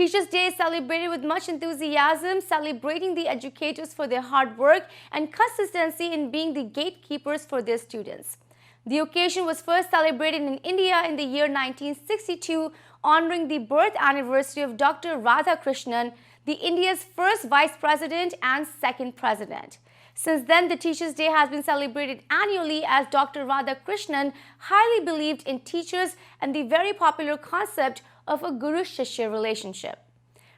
Teachers' Day is celebrated with much enthusiasm, celebrating the educators for their hard work and consistency in being the gatekeepers for their students. The occasion was first celebrated in India in the year 1962, honoring the birth anniversary of Dr. Radhakrishnan, the India's first vice president and second president. Since then, the Teachers' Day has been celebrated annually as Dr. Radhakrishnan highly believed in teachers and the very popular concept of a guru-shishya relationship.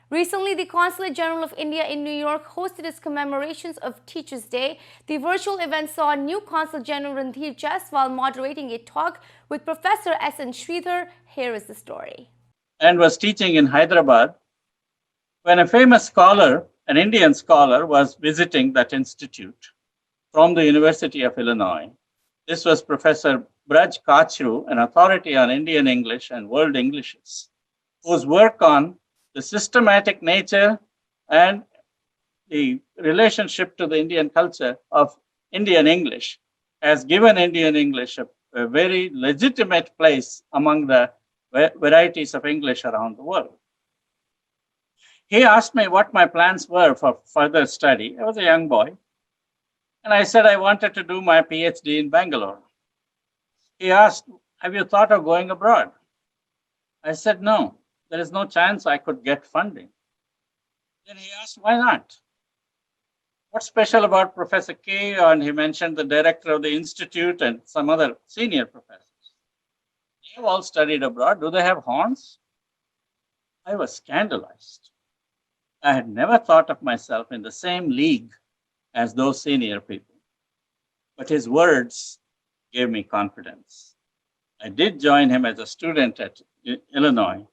Recently, the Consulate General of India in New York hosted its commemorations of Teachers' Day. The virtual event saw new Consul General Randhir Jaiswal moderating a talk with Professor S.N. Sridhar. Here is the story. And was teaching in Hyderabad when a famous scholar, an Indian scholar, was visiting that institute from the University of Illinois. This was Professor Braj Kachru, an authority on Indian English and world Englishes, whose work on the systematic nature and the relationship to the Indian culture of Indian English has given Indian English a very legitimate place among the varieties of English around the world. He asked me what my plans were for further study. I was a young boy, and I said I wanted to do my PhD in Bangalore. He asked, "Have you thought of going abroad?" I said, "No, there is no chance I could get funding." Then he asked, "Why not? What's special about Professor K?" And he mentioned the director of the institute and some other senior professors. They've all studied abroad. Do they have horns? I was scandalized. I had never thought of myself in the same league as those senior people. But his words gave me confidence. I did join him as a student at Illinois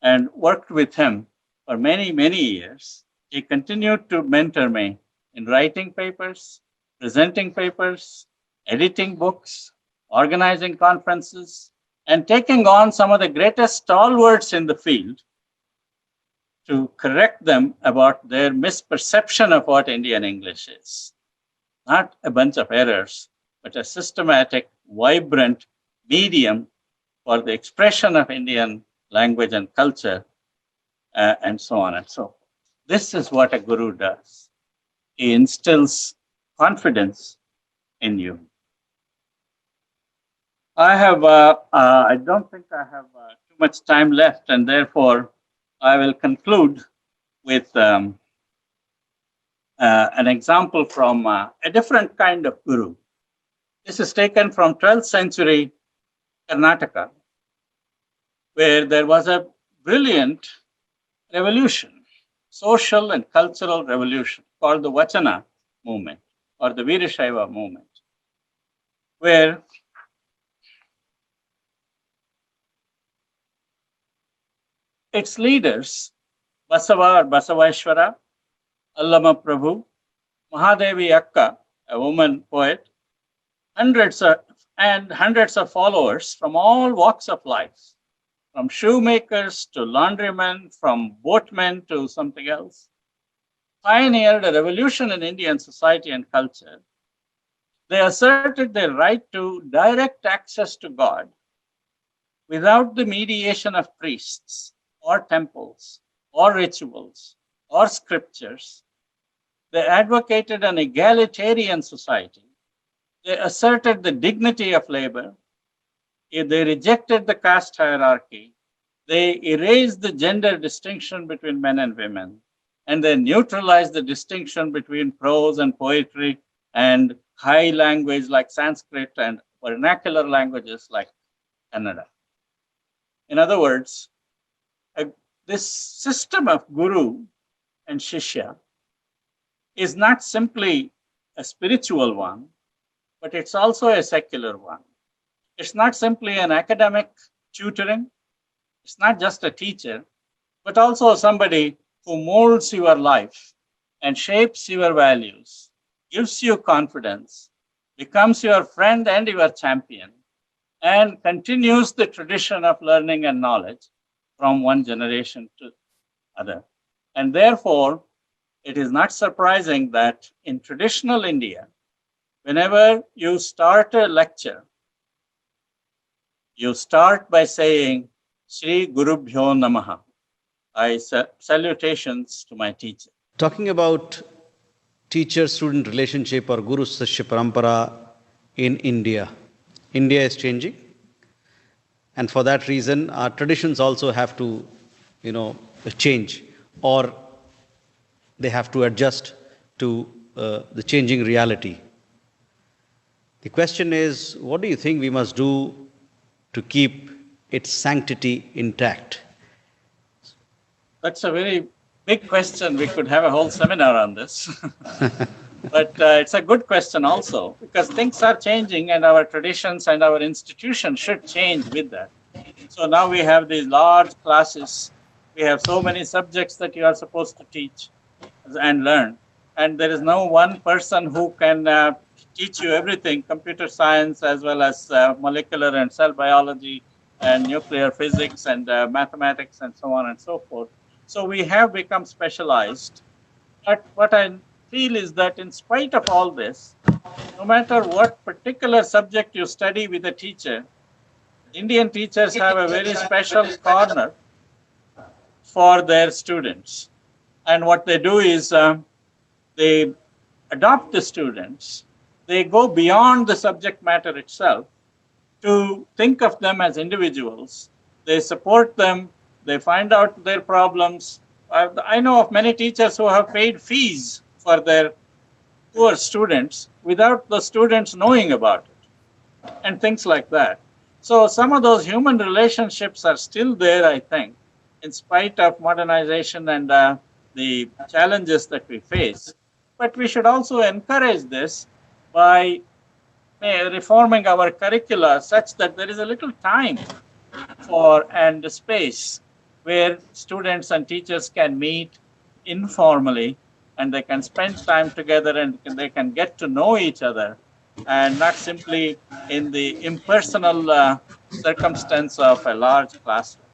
and worked with him for many, many years. He continued to mentor me in writing papers, presenting papers, editing books, organizing conferences, and taking on some of the greatest stalwarts in the field to correct them about their misperception of what Indian English is. Not a bunch of errors, but a systematic, vibrant medium for the expression of Indian language and culture, and so on and so forth. This is what a guru does. He instills confidence in you. I don't think I have too much time left, and therefore I will conclude with an example from a different kind of guru. This is taken from 12th century Karnataka, where there was a brilliant revolution, social and cultural revolution called the Vachana movement or the Veerashaiva movement, where its leaders, Basava or Basavaishwara, Allama Prabhu, Mahadevi Akka, a woman poet, hundreds of followers from all walks of life, from shoemakers to laundrymen, from boatmen to something else, pioneered a revolution in Indian society and culture. They asserted their right to direct access to God without the mediation of priests or temples or rituals or scriptures. They advocated an egalitarian society. They asserted the dignity of labor. They rejected the caste hierarchy. They erased the gender distinction between men and women. And they neutralized the distinction between prose and poetry and high language like Sanskrit and vernacular languages like Kannada. In other words, this system of guru and shishya is not simply a spiritual one, but it's also a secular one. It's not simply an academic tutoring. It's not just a teacher, but also somebody who molds your life and shapes your values, gives you confidence, becomes your friend and your champion, and continues the tradition of learning and knowledge from one generation to other. And therefore, it is not surprising that in traditional India, whenever you start a lecture, you start by saying, Shri Gurubhyo Namaha. Salutations to my teacher. Talking about teacher-student relationship or Guru-Shishya Parampara in India. India is changing, and for that reason, our traditions also have to, change, or they have to adjust to the changing reality. The question is, what do you think we must do to keep its sanctity intact? That's a very big question. We could have a whole seminar on this. But it's a good question also, because things are changing and our traditions and our institutions should change with that. So now we have these large classes. We have so many subjects that you are supposed to teach and learn. And there is no one person who can teach you everything, computer science as well as molecular and cell biology and nuclear physics and mathematics and so on and so forth. So we have become specialized. But what I feel is that in spite of all this, no matter what particular subject you study with a teacher, Indian teachers have a very special corner for their students. And what they do is they adopt the students, they go beyond the subject matter itself to think of them as individuals. They support them, they find out their problems. I know of many teachers who have paid fees for their poor students without the students knowing about it, and things like that. So some of those human relationships are still there, I think, in spite of modernization and the challenges that we face. But we should also encourage this by reforming our curricula such that there is a little time for and space where students and teachers can meet informally and they can spend time together and they can get to know each other, and not simply in the impersonal circumstance of a large classroom.